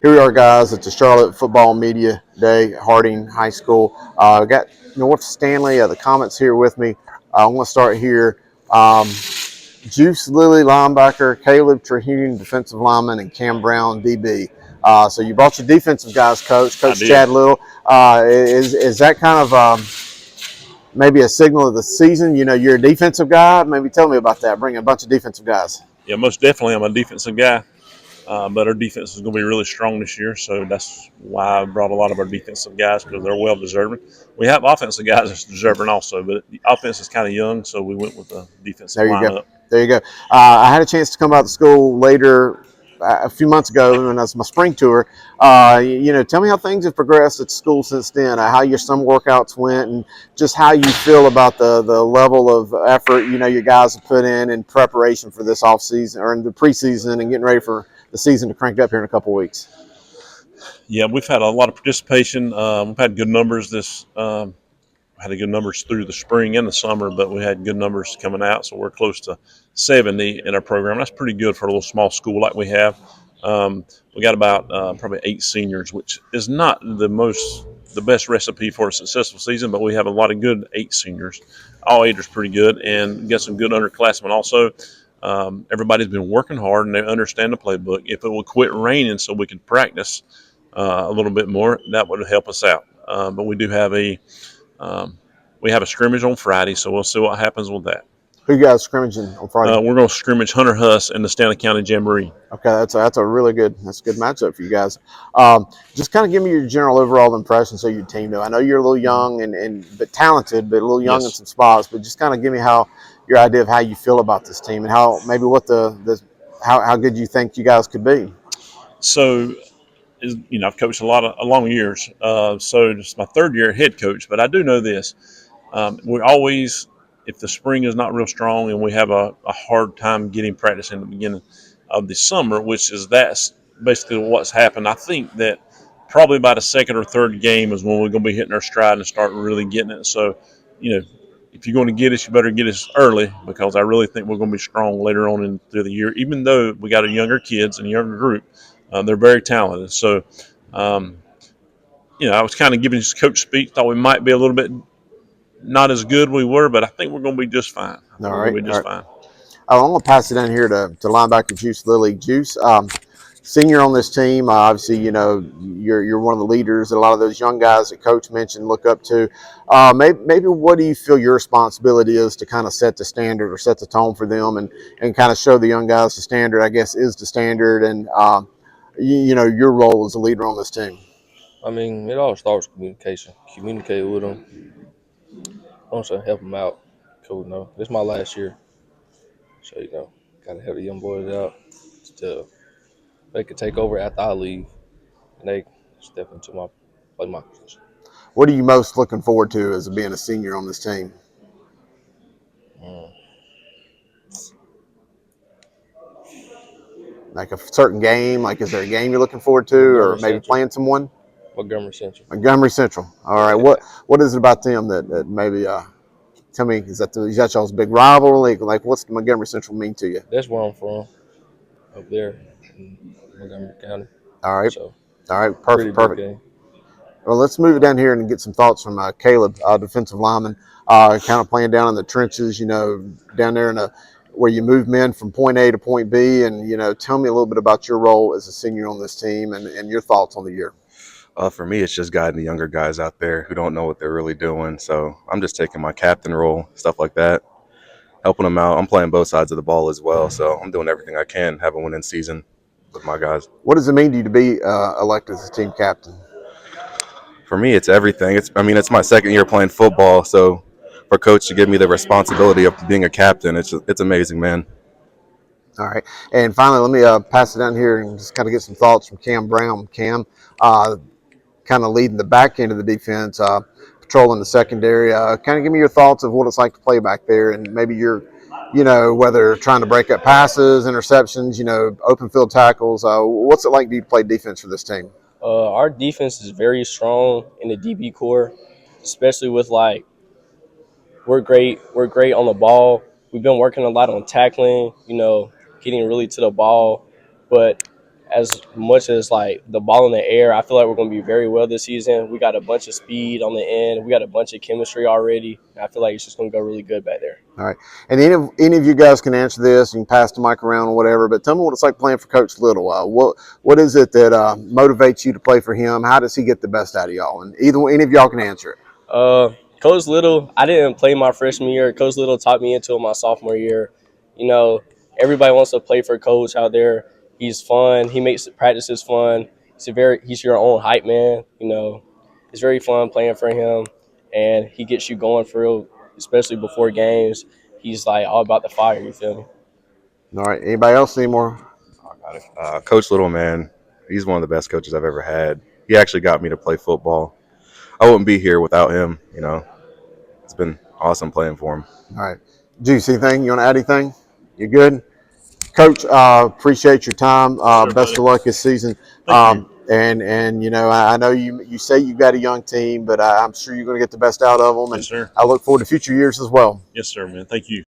Here we are, guys, at the Charlotte Football Media Day, Harding High School. We got North Stanly, the Comets here with me. I want to start here. Juice Lilly, linebacker, Caleb Terhune, defensive lineman, and Cam Brown, DB. So you brought your defensive guys, Coach Chad Little. Is that kind of maybe a signal of the season? You know, you're a defensive guy. Maybe tell me about that, bringing a bunch of defensive guys. Yeah, most definitely I'm a defensive guy. But our defense is going to be really strong this year, so that's why I brought a lot of our defensive guys, because they're well deserving. We have offensive guys that's deserving also, but the offense is kind of young, so we went with the defensive lineup. There you go. I had a chance to come out to school later a few months ago, and that's my spring tour. Tell me how things have progressed at school since then, how your summer workouts went, and just how you feel about the level of effort, your guys have put in preparation for this off season or in the preseason and getting ready for the season to crank up here in a couple of weeks. Yeah, we've had a lot of participation. We've had good numbers had good numbers through the spring and the summer, but we had good numbers coming out, so we're close to 70 in our program. That's pretty good for a little small school like we have. We got about probably 8 seniors, which is not the best recipe for a successful season, but we have a lot of good 8 seniors. All 8 is pretty good, and got some good underclassmen also. Everybody's been working hard, and they understand the playbook. If it would quit raining so we could practice a little bit more, that would help us out. But we do have a scrimmage on Friday, so we'll see what happens with that. Who you guys scrimmaging on Friday? We're going to scrimmage Hunter Huss in the Stanly County Jamboree. Okay, that's a really good matchup for you guys. Just kind of give me your general overall impressions of your team, though. I know you're a little young but talented, but a little young in some spots. But just kind of give me your idea of how you feel about this team and how maybe what how good you think you guys could be. So, I've coached a lot of long years. So it's my 3rd year head coach, but I do know this. We always, if the spring is not real strong and we have a hard time getting practice in the beginning of the summer, that's basically what's happened. I think that probably by the 2nd or 3rd game is when we're going to be hitting our stride and start really getting it. So, if you're going to get us, you better get us early, because I really think we're going to be strong later on through the year. Even though we got a younger kids and a younger group, they're very talented. So, I was kind of giving coach speech. Thought we might be a little bit not as good we were, but I think we're going to be just fine. Fine. I'm going to pass it down here to linebacker Juice Lilly. Juice, senior on this team, obviously, you're one of the leaders that a lot of those young guys that Coach mentioned look up to. Maybe what do you feel your responsibility is to kind of set the standard or set the tone for them and kind of show the young guys the standard, I guess, is the standard, and, your role as a leader on this team? I mean, it all starts with communication. Communicate with them. Also help them out. Cool, this is my last year. So, got to help the young boys out to they could take over after I leave, and they step into my position. What are you most looking forward to as being a senior on this team? Like a certain game? Like, is there a game you're looking forward to, or maybe playing someone? Montgomery Central. Montgomery Central. All right. Yeah. What is it about them that maybe tell me, is that y'all's big rival? Like, what's Montgomery Central mean to you? That's where I'm from, up there in Montgomery County. All right. So, all right. Perfect. Game. Well, let's move it down here and get some thoughts from Caleb, defensive lineman, kind of playing down in the trenches, down there where you move men from point A to point B. And, tell me a little bit about your role as a senior on this team and your thoughts on the year. For me, it's just guiding the younger guys out there who don't know what they're really doing. So I'm just taking my captain role, stuff like that, helping them out. I'm playing both sides of the ball as well. So I'm doing everything I can, have a winning season with my guys. What does it mean to you to be elected as a team captain? For me, it's everything. It's my 2nd year playing football. So for coach to give me the responsibility of being a captain, it's amazing, man. All right. And finally, let me pass it down here and just kind of get some thoughts from Cam Brown. Cam, kind of leading the back end of the defense, patrolling the secondary. Kind of give me your thoughts of what it's like to play back there, and maybe whether trying to break up passes, interceptions, open field tackles. What's it like to play defense for this team? Our defense is very strong in the DB core, especially with we're great on the ball. We've been working a lot on tackling, getting really to the ball, but as much as like the ball in the air, I feel like we're going to be very well this season. We got a bunch of speed on the end. We got a bunch of chemistry already. I feel like it's just going to go really good back there. All right. And any of you guys can answer this. You can pass the mic around or whatever. But tell me what it's like playing for Coach Little. What is it that motivates you to play for him? How does he get the best out of y'all? And any of y'all can answer it. Coach Little, I didn't play my freshman year. Coach Little taught me into it my sophomore year. You know, everybody wants to play for Coach out there. He's fun. He makes practices fun. He's your own hype man. You know, it's very fun playing for him, and he gets you going for real, especially before games. He's like all about the fire. You feel me? All right. Anybody else need more? Got it. Coach Little, man, he's one of the best coaches I've ever had. He actually got me to play football. I wouldn't be here without him. You know, it's been awesome playing for him. All right. Juice, anything? You want to add anything? You good? Coach, appreciate your time. Sure, Best buddy. of luck this season. Thank you. And you know, I know you say you've got a young team, but I'm sure you're going to get the best out of them. Yes, And sir. I look forward to future years as well. Yes, sir, man. Thank you.